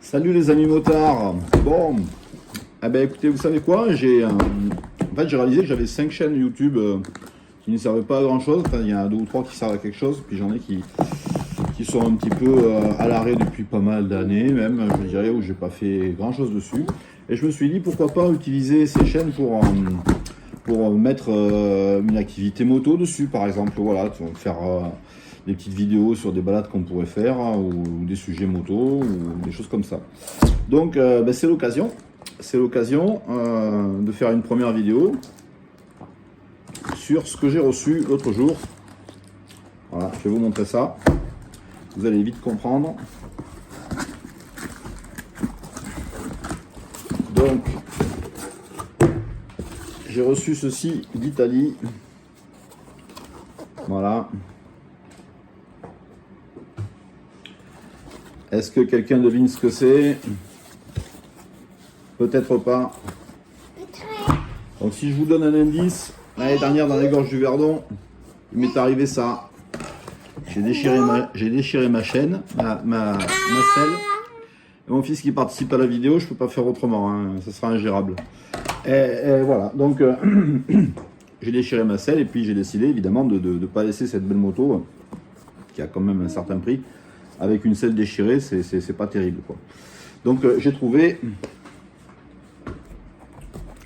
Salut les amis motards. Bon, eh ben écoutez, vous savez quoi, j'ai réalisé que j'avais 5 chaînes YouTube qui ne servaient pas à grand chose. Enfin, il y en a 2 ou 3 qui servent à quelque chose, puis j'en ai qui sont un petit peu à l'arrêt depuis pas mal d'années, même, je dirais, où j'ai pas fait grand chose dessus. Et je me suis dit pourquoi pas utiliser ces chaînes pour mettre une activité moto dessus, par exemple. Voilà, faire des petites vidéos sur des balades qu'on pourrait faire, ou des sujets moto, ou des choses comme ça. Donc ben, c'est l'occasion de faire une première vidéo sur ce que j'ai reçu l'autre jour. Voilà, je vais vous montrer ça. Vous allez vite comprendre. Donc, j'ai reçu ceci d'Italie. Voilà. Est-ce que quelqu'un devine ce que c'est? Peut-être pas. Donc si je vous donne un indice, l'année dernière dans les gorges du Verdon, il m'est arrivé ça. J'ai déchiré ma chaîne, ma selle. Et mon fils qui participe à la vidéo, je peux pas faire autrement, hein, ça sera ingérable. Et voilà, donc j'ai déchiré ma selle et puis j'ai décidé évidemment de ne pas laisser cette belle moto, qui a quand même un certain prix, avec une selle déchirée, c'est pas terrible, quoi. Donc j'ai trouvé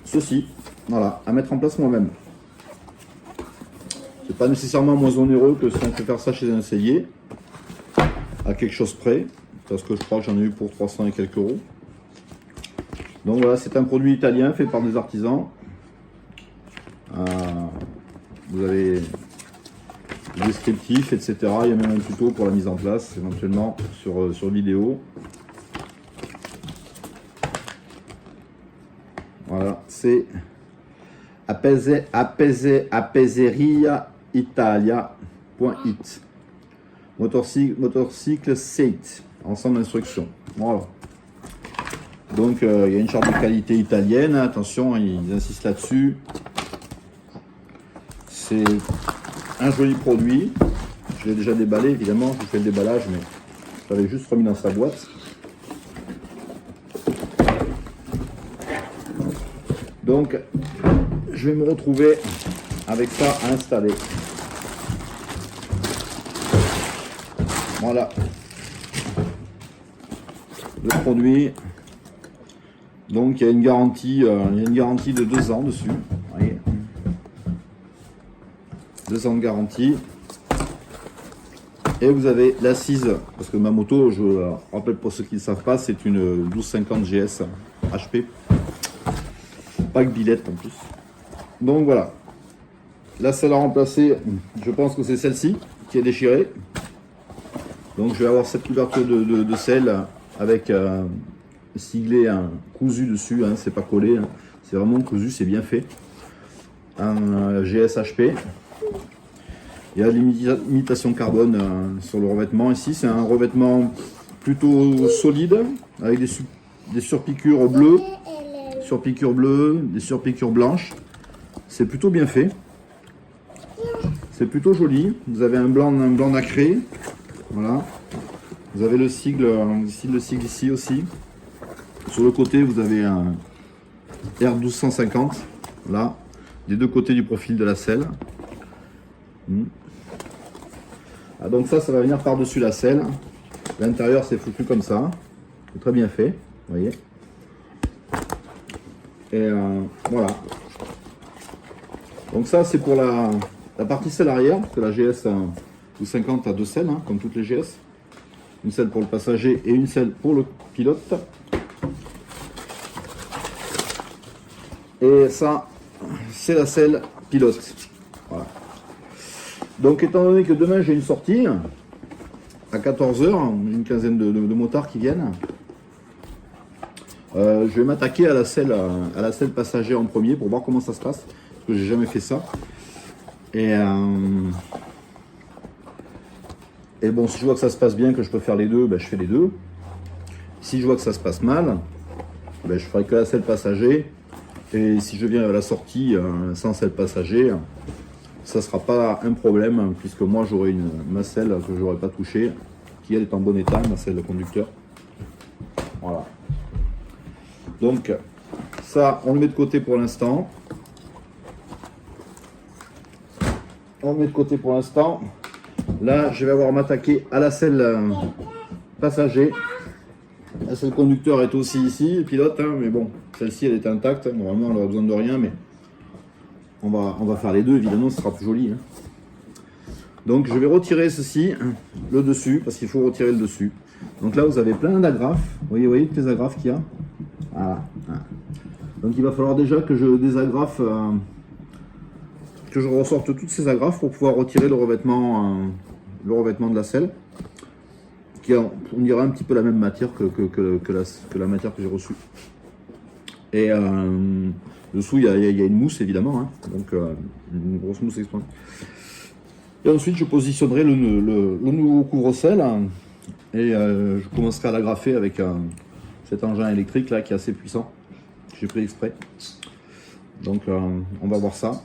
ceci, voilà, à mettre en place moi-même. C'est pas nécessairement moins onéreux que si on peut faire ça chez un sellier, à quelque chose près, parce que je crois que j'en ai eu pour 300 et quelques euros. Donc voilà, c'est un produit italien fait par des artisans. Vous avez des descriptifs, etc. Il y a même un tuto pour la mise en place, éventuellement sur vidéo. Voilà, c'est appezzeriaitalia.it. Motorcycle Sate, ensemble d'instructions. Voilà. Donc il y a une charte de qualité italienne, attention, ils insistent là-dessus. C'est un joli produit. Je l'ai déjà déballé, évidemment, je fais le déballage, mais je l'avais juste remis dans sa boîte. Donc, je vais me retrouver avec ça à installer. Voilà. Le produit. Donc, il y a une garantie de 2 ans dessus. Vous voyez. 2 ans de garantie. Et vous avez l'assise, parce que ma moto, je rappelle pour ceux qui ne savent pas, c'est une 1250 GS HP. Pas que billette en plus. Donc voilà. La selle à remplacer, je pense que c'est celle-ci qui est déchirée. Donc je vais avoir cette couverture de selle avec siglé, cousu dessus, hein, c'est pas collé, hein, c'est vraiment cousu, c'est bien fait. Un GS HP. Il y a l'imitation carbone sur le revêtement. Ici, c'est un revêtement plutôt solide avec des surpiqûres bleues. Des surpiqûres blanches. C'est plutôt bien fait. C'est plutôt joli. Vous avez un blanc nacré. Voilà. Vous avez le sigle ici aussi. Sur le côté, vous avez un R1250. Là, des 2 côtés du profil de la selle. Ah, donc ça va venir par-dessus la selle. L'intérieur, c'est foutu comme ça. C'est très bien fait. Vous voyez. Et voilà. Donc ça c'est pour la partie selle arrière, parce que la GS 50 a 2 selles, hein, comme toutes les GS. Une selle pour le passager et une selle pour le pilote. Et ça, c'est la selle pilote. Voilà. Donc étant donné que demain j'ai une sortie, à 14 h, une quinzaine de motards qui viennent, je vais m'attaquer à la selle passager en premier pour voir comment ça se passe, parce que j'ai jamais fait ça. Et bon, si je vois que ça se passe bien, que je peux faire les deux, ben, je fais les deux. Si je vois que ça se passe mal, ben, je ferai que la selle passager. Et si je viens à la sortie sans selle passager, ça ne sera pas un problème, puisque moi j'aurai ma selle que je n'aurai pas touchée, qui elle est en bon état, ma selle conducteur. Voilà. Voilà. Donc, ça, on le met de côté pour l'instant. On le met de côté pour l'instant. Là, je vais avoir m'attaquer à la selle passager. La selle conducteur est aussi ici, le pilote, hein, mais bon, celle-ci, elle est intacte. Normalement, elle n'aura besoin de rien, mais on va faire les deux, évidemment, ce sera plus joli. Hein. Donc, je vais retirer ceci, le dessus, parce qu'il faut retirer le dessus. Donc là, vous avez plein d'agrafes. Vous voyez toutes les agrafes qu'il y a. Voilà. Donc, il va falloir déjà que je désagrafe, que je ressorte toutes ces agrafes pour pouvoir retirer le revêtement de la selle. Qui a, on dirait un petit peu la même matière que la matière que j'ai reçue. Et dessous, il y a une mousse, évidemment. Hein. Donc, une grosse mousse exprès. Et ensuite, je positionnerai le nouveau couvre-sel et je commencerai à l'agrafer avec cet engin électrique là qui est assez puissant. J'ai pris exprès. Donc, on va voir ça.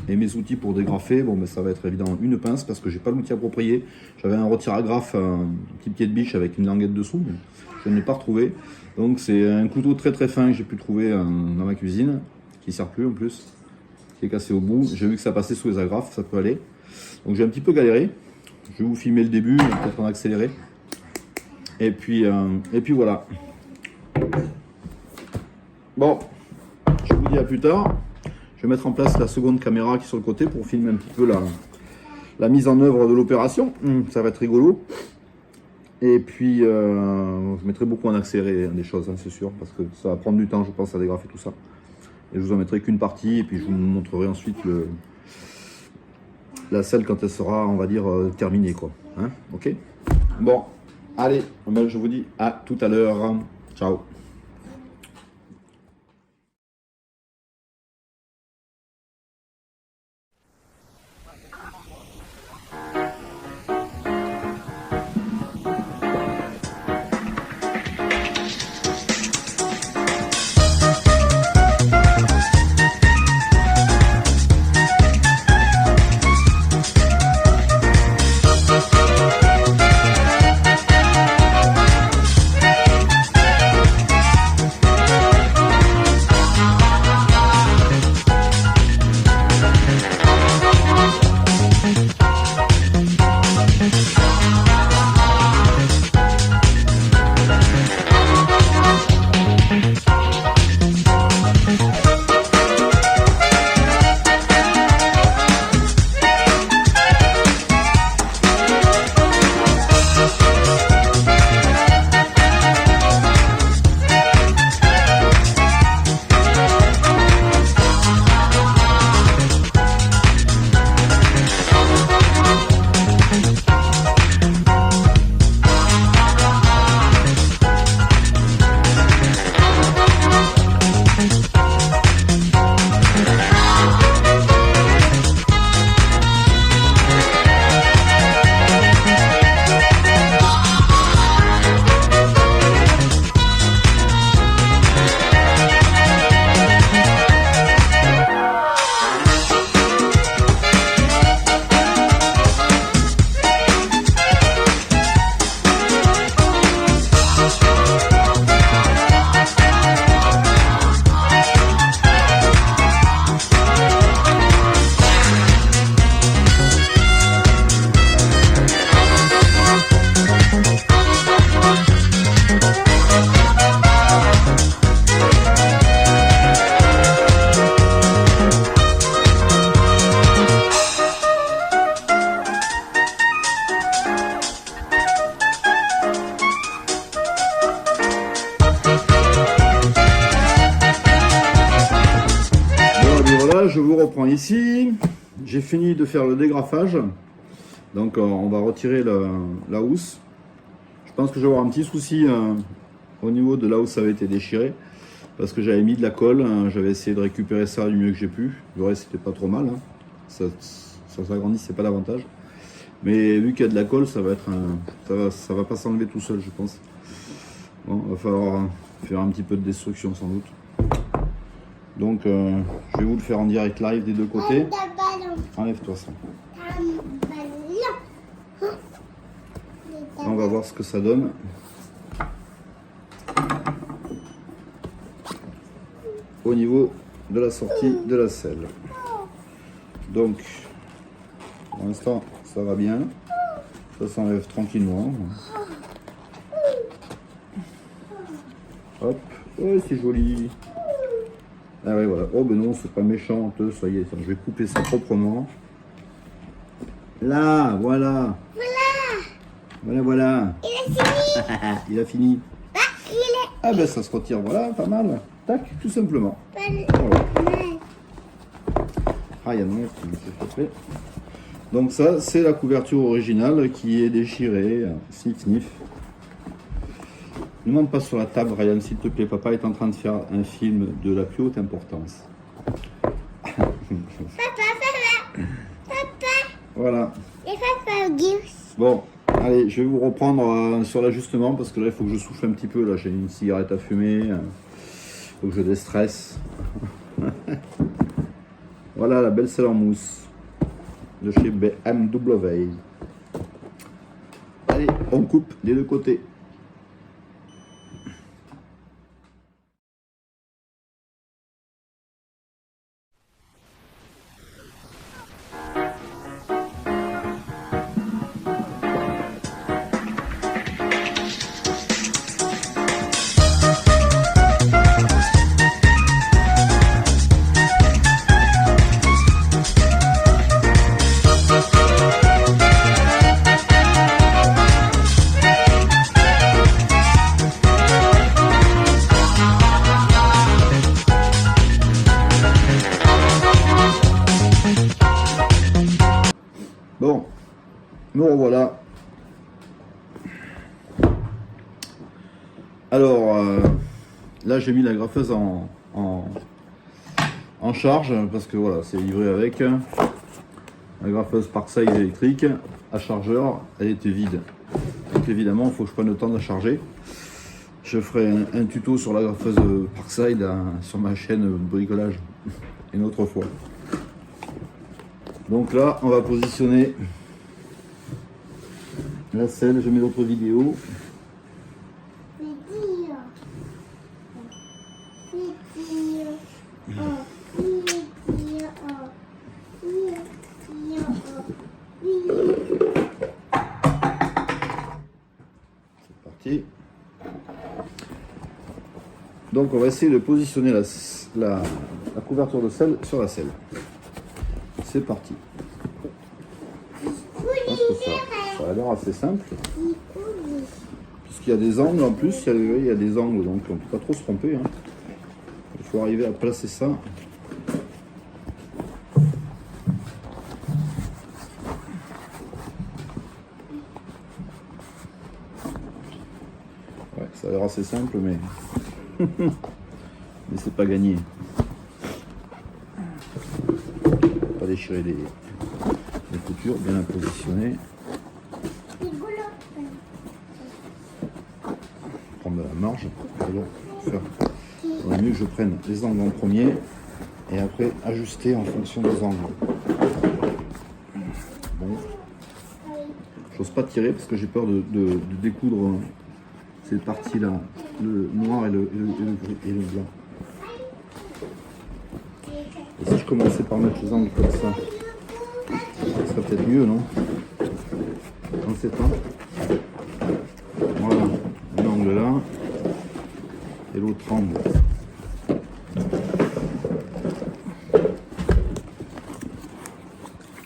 Et mes outils pour dégrafer, bon, ben, ça va être évidemment une pince parce que j'ai pas l'outil approprié. J'avais un retire-agrafe, un petit pied de biche avec une languette dessous, mais je ne l'ai pas retrouvé. Donc, c'est un couteau très très fin que j'ai pu trouver dans ma cuisine, qui ne sert plus en plus, qui est cassé au bout. J'ai vu que ça passait sous les agrafes, ça peut aller. Donc j'ai un petit peu galéré. Je vais vous filmer le début, peut-être en accéléré. Et puis voilà. Bon, je vous dis à plus tard. Je vais mettre en place la seconde caméra qui est sur le côté pour filmer un petit peu la mise en œuvre de l'opération. Ça va être rigolo. Et puis je mettrai beaucoup en accéléré des choses, hein, c'est sûr, parce que ça va prendre du temps, je pense, à dégrafer tout ça. Et je vous en mettrai qu'une partie, et puis je vous montrerai ensuite la selle quand elle sera, on va dire, terminée, quoi. Hein, ok. Bon, allez, je vous dis à tout à l'heure. Ciao. Je vous reprends ici. J'ai fini de faire le dégrafage. Donc on va retirer la housse. Je pense que je vais avoir un petit souci au niveau de là où ça avait été déchiré. Parce que j'avais mis de la colle. J'avais essayé de récupérer ça du mieux que j'ai pu. Le reste c'était pas trop mal. Hein. Ça s'agrandit, c'est pas davantage. Mais vu qu'il y a de la colle, ça va pas s'enlever tout seul, je pense. Bon, il va falloir faire un petit peu de destruction sans doute. Donc, je vais vous le faire en direct live des deux côtés. Enlève-toi ça. On va voir ce que ça donne. au niveau de la sortie de la selle. Donc, pour l'instant, ça va bien. Ça s'enlève tranquillement. Hop, oh, c'est joli. Ah ouais, voilà. Oh, ben non, c'est pas méchant. Ça y est, je vais couper ça proprement. Là, voilà. Voilà. Il a fini. Il a fini. Ah, il est Ah ben ça se retire, voilà, pas mal. Tac, tout simplement. pas Voilà. mal. Ah, il y a un autre qui s'est fait. Donc ça, c'est la couverture originale qui est déchirée. Sniff, sniff. Ne monte pas sur la table, Ryan, s'il te plaît. Papa est en train de faire un film de la plus haute importance. Papa. Voilà. Et papa, give. Bon, allez, je vais vous reprendre sur l'ajustement parce que là, il faut que je souffle un petit peu. Là, j'ai une cigarette à fumer. Il faut que je déstresse. Voilà la belle selle en mousse de chez BMW. Allez, on coupe des deux côtés. Bon, nous revoilà. Alors, là j'ai mis la graffeuse en charge parce que voilà, c'est livré avec. La graffeuse Parkside électrique à chargeur, elle était vide. Donc évidemment, il faut que je prenne le temps de la charger. Je ferai un tuto sur la graffeuse Parkside sur ma chaîne bricolage une autre fois. Donc là, on va positionner la selle. Je mets d'autres vidéos. C'est parti. Donc on va essayer de positionner la couverture de selle sur la selle. C'est parti. Je pense que ça a l'air assez simple. Puisqu'il y a des angles en plus, il y a des angles, donc on ne peut pas trop se tromper. Hein. Il faut arriver à placer ça. Ouais, ça a l'air assez simple, mais mais c'est pas gagné. Pas déchirer les coutures, bien la positionner. Prendre de la marge. Il vaut mieux que je prenne les angles en premier et après ajuster en fonction des angles. Bon. J'ose pas tirer parce que j'ai peur de découdre ces parties-là, le noir et le blanc. Et si je commençais par mettre les angles comme ça, ça serait peut-être mieux, non? On sait pas. Voilà, un angle là et l'autre angle.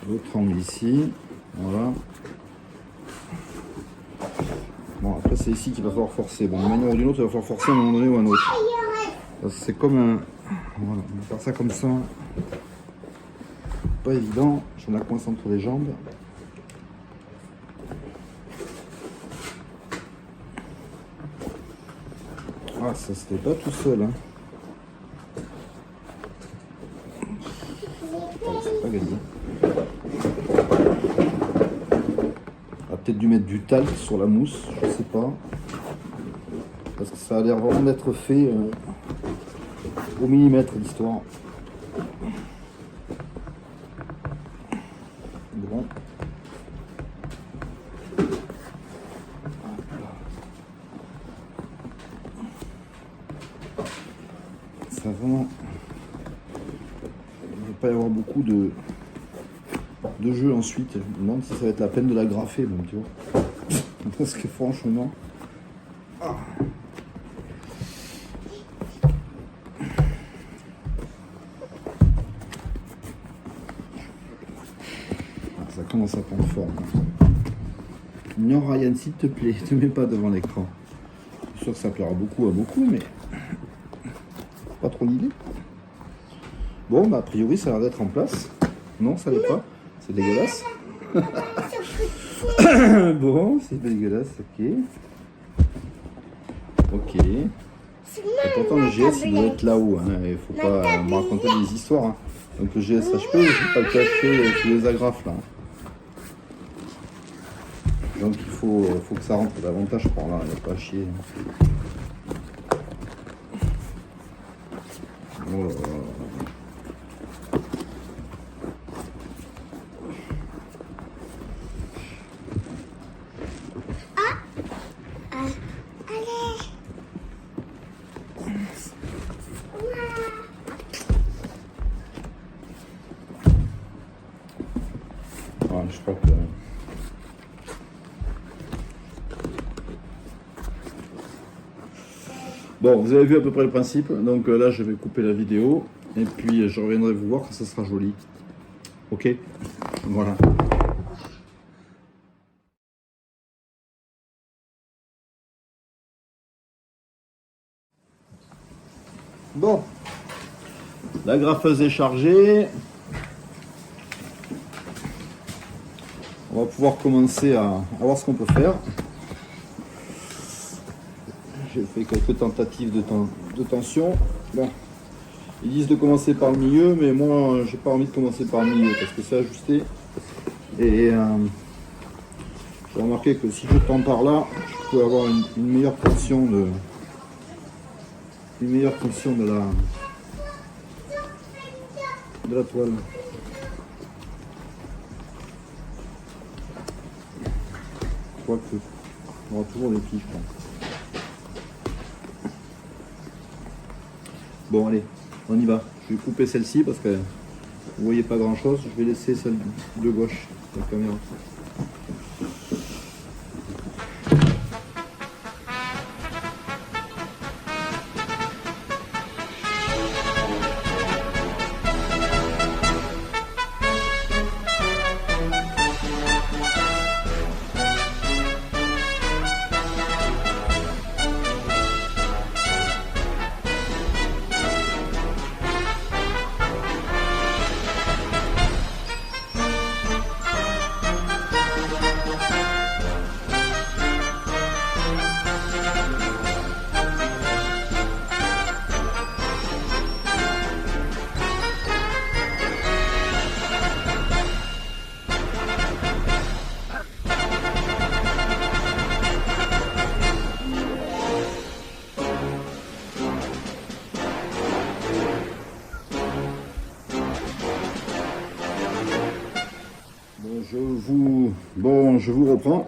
L'autre angle ici, voilà. Bon, après c'est ici qu'il va falloir forcer. Bon, d'une manière ou d'une autre, il va falloir forcer à un moment donné ou à un autre. C'est comme un... Voilà, on va faire ça comme ça. Pas évident, je la coince entre les jambes. Ah, ça c'était pas tout seul, hein. C'est pas gagné. On a peut-être dû mettre du talc sur la mousse, je sais pas. Parce que ça a l'air vraiment d'être fait au millimètre l'histoire. Bon. Ça a vraiment beaucoup de jeux ensuite. Je me demande si ça va être la peine de l'agrafer, même, tu vois. Parce que franchement... Ah. Ça commence à prendre forme. Non, Ryan, s'il te plaît, ne te mets pas devant l'écran. Je suis sûr que ça plaira beaucoup à beaucoup, mais pas trop l'idée. Bon, bah a priori, ça a l'air d'être en place. Non, ça l'est pas. C'est dégueulasse. Bon, c'est dégueulasse, ok. Ok. Et pourtant, le GS, il doit être là-haut. Hein. Il faut pas me raconter des histoires. Hein. Donc le GSHP, je ne vais pas le cacher sous les agrafes là. Donc il faut que ça rentre davantage par là, il n'y a pas à chier. Oh là là. Ouais, je crois que... Bon, vous avez vu à peu près le principe, donc là je vais couper la vidéo et puis je reviendrai vous voir quand ça sera joli. Ok, voilà. Bon, la graffeuse est chargée. On va pouvoir commencer à voir ce qu'on peut faire. J'ai fait quelques tentatives de tension. Bon, ils disent de commencer par le milieu, mais moi j'ai pas envie de commencer par le milieu parce que c'est ajusté. Et j'ai remarqué que si je tends par là, je peux avoir une meilleure tension de la toile. Je crois que on aura toujours des pieds, je pense. Bon allez, on y va. Je vais couper celle-ci parce que vous voyez pas grand chose. Je vais laisser celle de gauche, la caméra. Je vous reprends.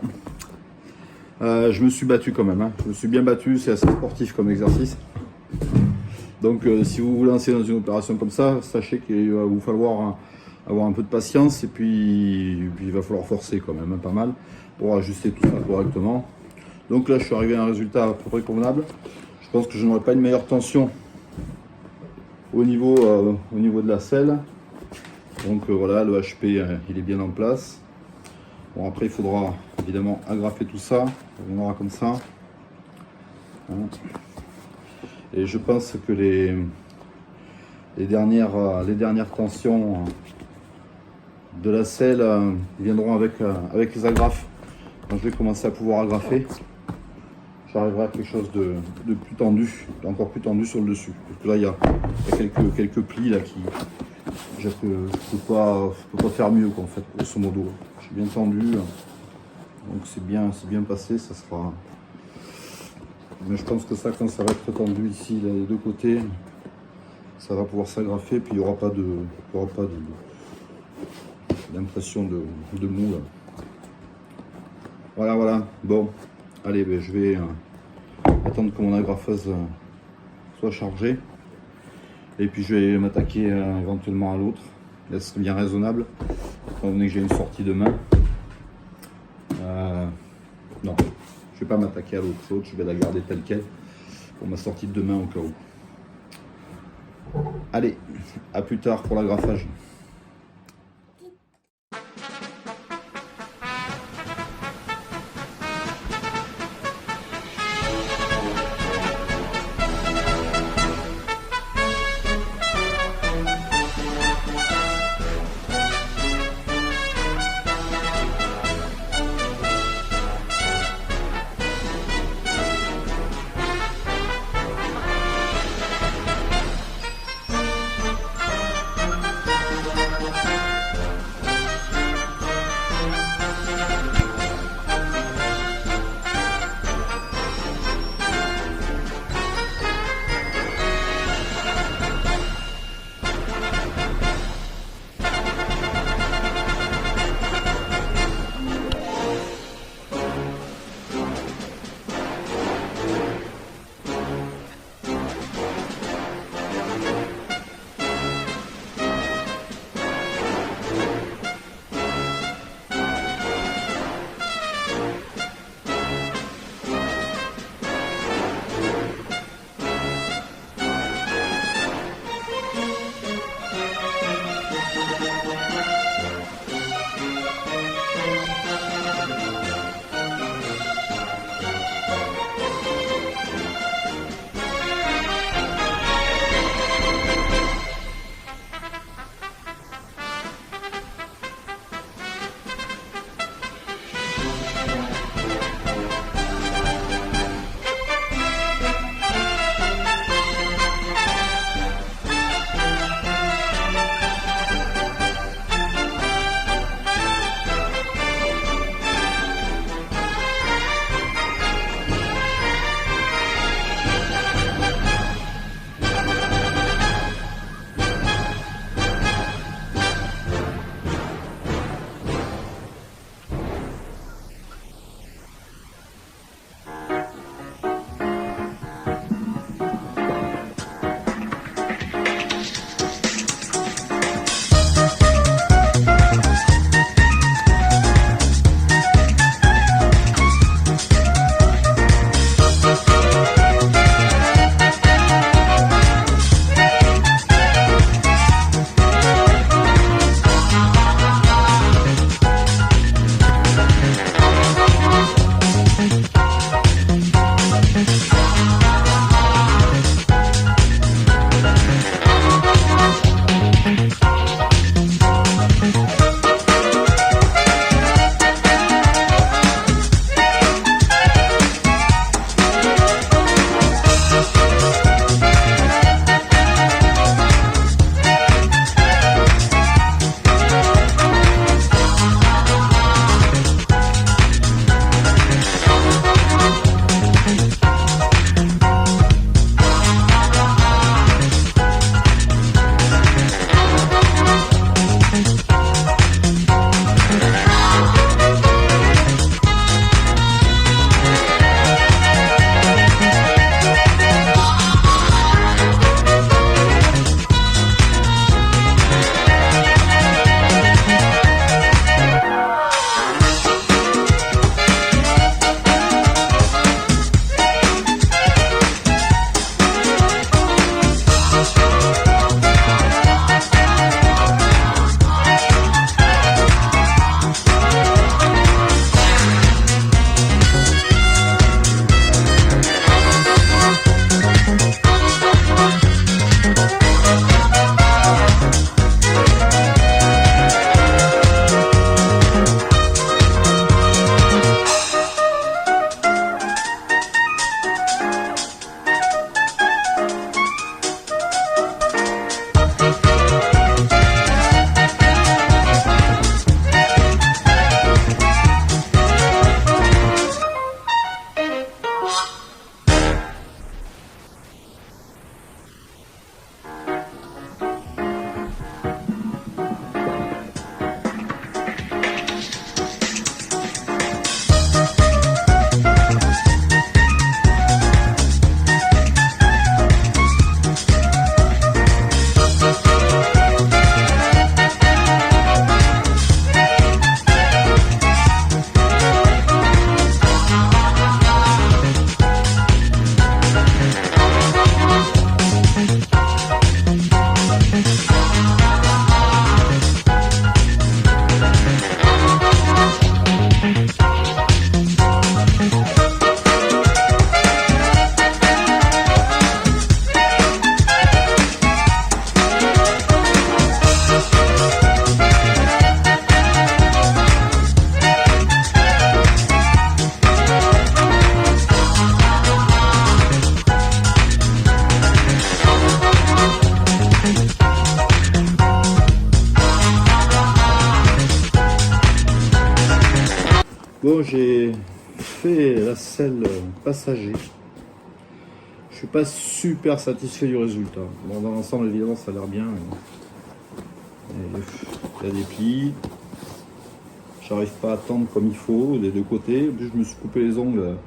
Je me suis battu quand même. Hein. Je me suis bien battu. C'est assez sportif comme exercice. Donc, si vous vous lancez dans une opération comme ça, sachez qu'il va vous falloir avoir un peu de patience et puis il va falloir forcer quand même, hein, pas mal, pour ajuster tout ça correctement. Donc là, je suis arrivé à un résultat à peu près convenable. Je pense que je n'aurai pas une meilleure tension au niveau de la selle. Donc voilà, le HP, il est bien en place. Bon, après, il faudra évidemment agrafer tout ça. On aura comme ça. Et je pense que les dernières tensions de la selle viendront avec les agrafes. Quand je vais commencer à pouvoir agrafer, j'arriverai à quelque chose de plus tendu, encore plus tendu sur le dessus. Parce que là, il y a quelques plis là qui... Je peux pas faire mieux quoi, en fait, grosso modo. Je suis bien tendu, donc c'est bien passé, ça sera. Mais je pense que ça, quand ça va être tendu ici, là, les deux côtés, ça va pouvoir s'agrafer, puis il n'y aura pas d'impression de mou là. Voilà. Bon, allez, je vais attendre que mon agrafeuse soit chargée. Et puis je vais m'attaquer éventuellement à l'autre. Là, ce serait bien raisonnable. Étant donné que j'ai une sortie demain. Non, je vais pas m'attaquer à l'eau chaude, je vais la garder telle quelle pour ma sortie de demain au cas où. Allez, à plus tard pour l'agrafage. Bon, j'ai fait la selle passager. Je suis pas super satisfait du résultat. Bon, dans l'ensemble, évidemment, ça a l'air bien. Il y a des plis. J'arrive pas à tendre comme il faut des deux côtés. En plus, je me suis coupé les ongles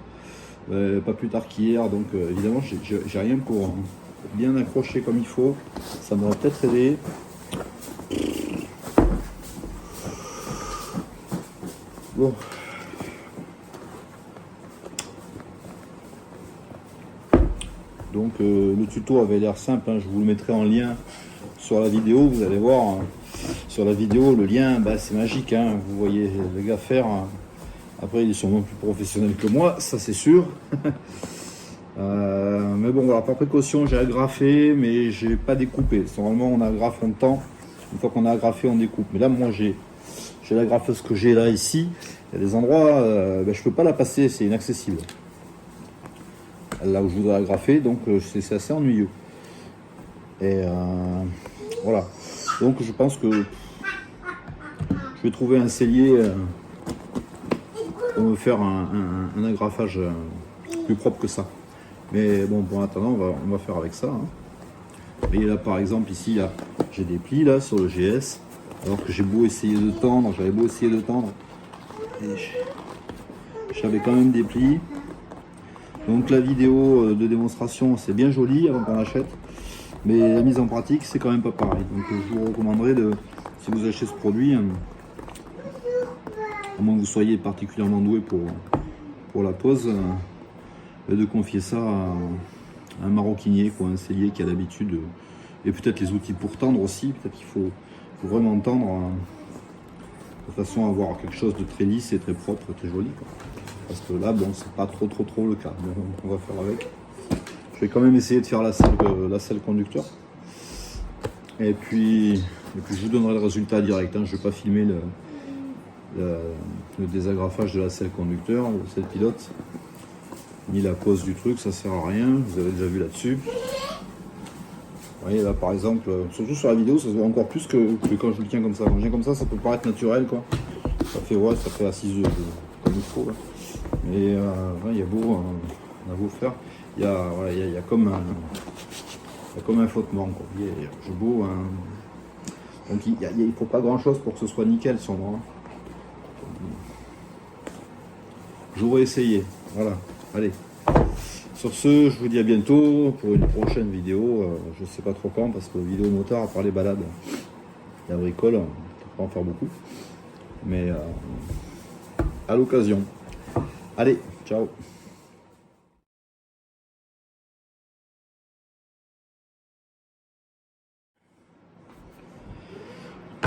pas plus tard qu'hier. Donc, évidemment, j'ai rien pour bien accrocher comme il faut. Ça m'aurait peut-être aidé. Bon. Donc le tuto avait l'air simple, hein. Je vous le mettrai en lien sur la vidéo, vous allez voir, hein. Sur la vidéo le lien c'est magique, hein. Vous voyez le gars faire, hein. Après il est sûrement plus professionnel que moi, ça c'est sûr. Mais bon voilà, par précaution j'ai agrafé mais j'ai pas découpé. Normalement on agrafe en temps, une fois qu'on a agrafé on découpe, mais là moi j'ai l'agrafeuse que j'ai là ici, il y a des endroits je peux pas la passer, c'est inaccessible là où je voudrais agrafer, donc c'est assez ennuyeux. Et voilà. Donc je pense que je vais trouver un sellier pour me faire un agrafage plus propre que ça. Mais bon, pour attendant, on va faire avec ça. Hein. Et là, par exemple, ici, j'ai des plis là sur le GS. Alors que j'ai beau essayer de tendre, j'avais beau essayer de tendre, et j'avais quand même des plis. Donc la vidéo de démonstration c'est bien joli avant qu'on l'achète, mais la mise en pratique c'est quand même pas pareil. Donc je vous recommanderais si vous achetez ce produit, à moins que vous soyez particulièrement doué pour la pose, de confier ça à un maroquinier, quoi, un sellier qui a l'habitude, et peut-être les outils pour tendre aussi, peut-être qu'il faut vraiment tendre de façon à avoir quelque chose de très lisse et très propre, très joli, quoi. Parce que là, bon, c'est pas trop le cas. Mais on va faire avec. Je vais quand même essayer de faire la selle conducteur. Et puis je vous donnerai le résultat direct. Hein. Je ne vais pas filmer le désagrafage de la selle conducteur, la selle pilote, ni la pose du truc, ça sert à rien. Vous avez déjà vu là-dessus. Vous voyez là par exemple, surtout sur la vidéo, ça se voit encore plus que quand je le tiens comme ça. Quand je tiens comme ça peut paraître naturel, quoi. Ça fait assise comme il faut. Là. Mais il y a beau faire, il y a comme un flottement, quoi. J'ai beau, donc il faut pas grand chose pour que ce soit nickel sur moi. J'aurais essayé, voilà. Allez. Sur ce, je vous dis à bientôt pour une prochaine vidéo. Je sais pas trop quand parce que vidéo motard à part les balades et la bricole, on peut pas en faire beaucoup. Mais à l'occasion. Allez, ciao.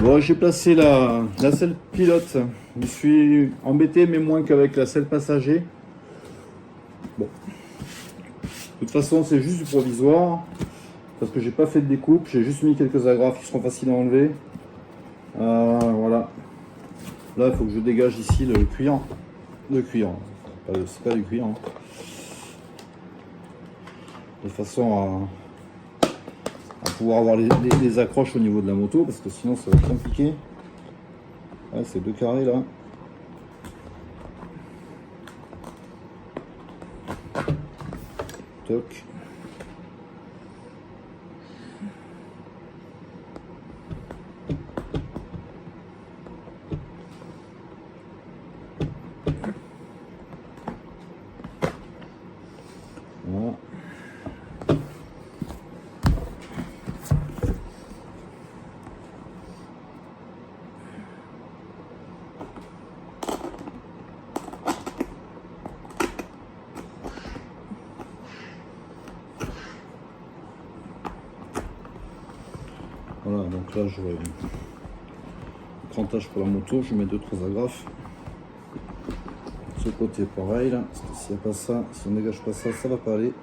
Bon, j'ai placé la selle pilote. Je suis embêté, mais moins qu'avec la selle passager. Bon. De toute façon, c'est juste du provisoire. Parce que j'ai pas fait de découpe. J'ai juste mis quelques agrafes qui seront faciles à enlever. Voilà. Là, il faut que je dégage ici le cuir. Le cuir. C'est pas du cuir. Hein. De façon à pouvoir avoir les accroches au niveau de la moto, parce que sinon ça va être compliqué. Ouais, c'est 2 carrés là. Toc. Voilà. Voilà, donc là j'aurai un crantage pour la moto, je mets 2-3 agrafes. Ce côté pareil là, parce que s'il n'y a pas ça, si on dégage pas ça, ça va pas aller.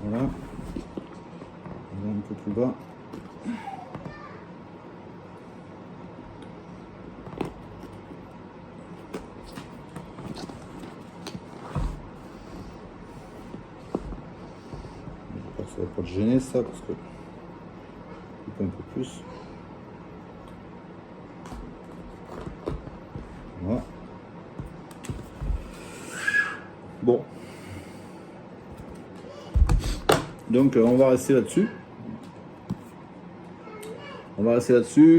Voilà. Un peu plus bas. va pas te gêner ça parce que un peu plus. Voilà. Bon. Donc on va rester là-dessus.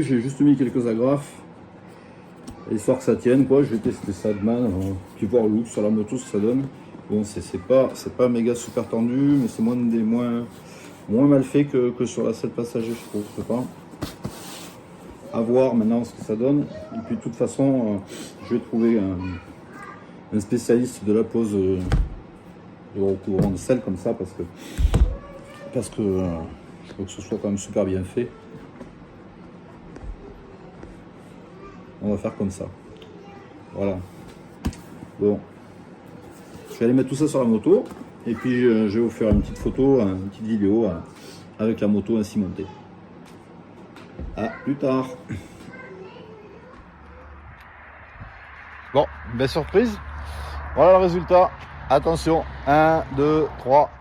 J'ai juste mis quelques agrafes. Histoire que ça tienne quoi. Je vais tester ça demain. Puis voir le look sur la moto ce que ça donne. Bon c'est pas méga super tendu, mais c'est moins mal fait que sur la selle passager je trouve. Je sais pas. À voir maintenant ce que ça donne. Et puis de toute façon je vais trouver un spécialiste de la pose de recouvrement de selle comme ça parce que je veux que ce soit quand même super bien fait. On va faire comme ça. Voilà. Bon. Je vais aller mettre tout ça sur la moto. Et puis je vais vous faire une petite photo, une petite vidéo avec la moto ainsi montée. À plus tard. Bon, belle surprise. Voilà le résultat. Attention. 1, 2, 3.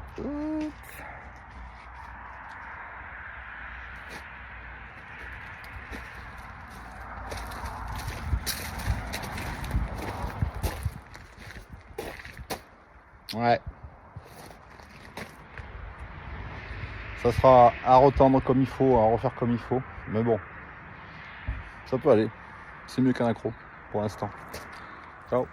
Ouais. Ça sera à retendre comme il faut, à refaire comme il faut. Mais bon, ça peut aller. C'est mieux qu'un accro pour l'instant. Ciao.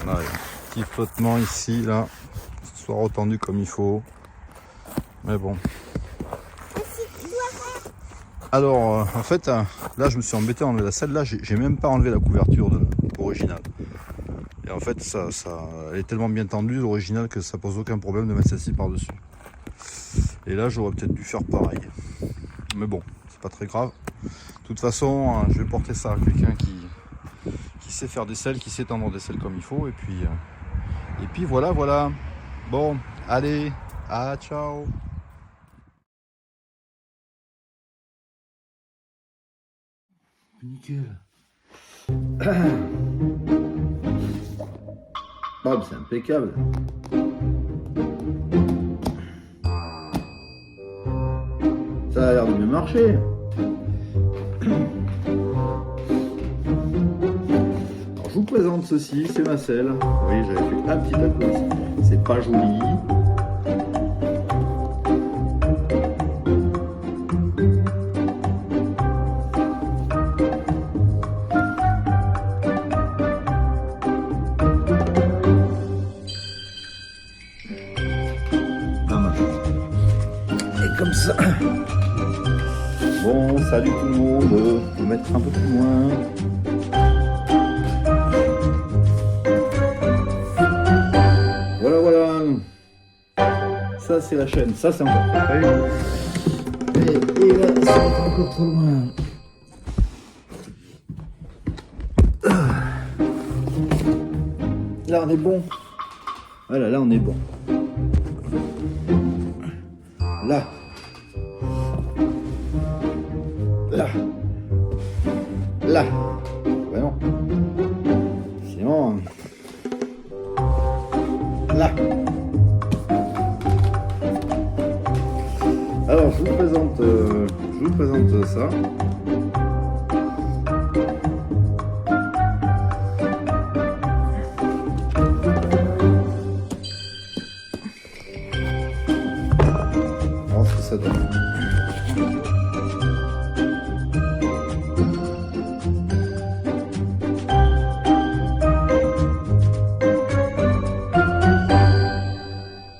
Ouais, petit flottement ici, là, que ce soit retendu comme il faut. Mais bon. Alors, en fait, là, je me suis embêté à enlever la selle. Là, j'ai même pas enlevé la couverture originale. Et en fait, elle est tellement bien tendue, l'original, que ça pose aucun problème de mettre celle-ci par-dessus. Et là, j'aurais peut-être dû faire pareil. Mais bon, c'est pas très grave. De toute façon, je vais porter ça à quelqu'un qui sait faire des selles, qui sait tendre des selles comme il faut. Et puis voilà. Bon, allez, ciao. Nickel. Oh, c'est impeccable. Ça a l'air de bien marcher. Alors, je vous présente ceci, c'est ma selle. Oui, j'avais fait un petit peu. C'est pas joli. Comme ça. Bon, salut tout le monde. On va mettre un peu plus loin. Voilà. Ça, c'est la chaîne. Ça, c'est encore trop près. Et là, c'est encore trop loin. Là, on est bon. Voilà, là, on est bon. Là. Ouais, non. Sinon. Là. Alors, je vous présente ça.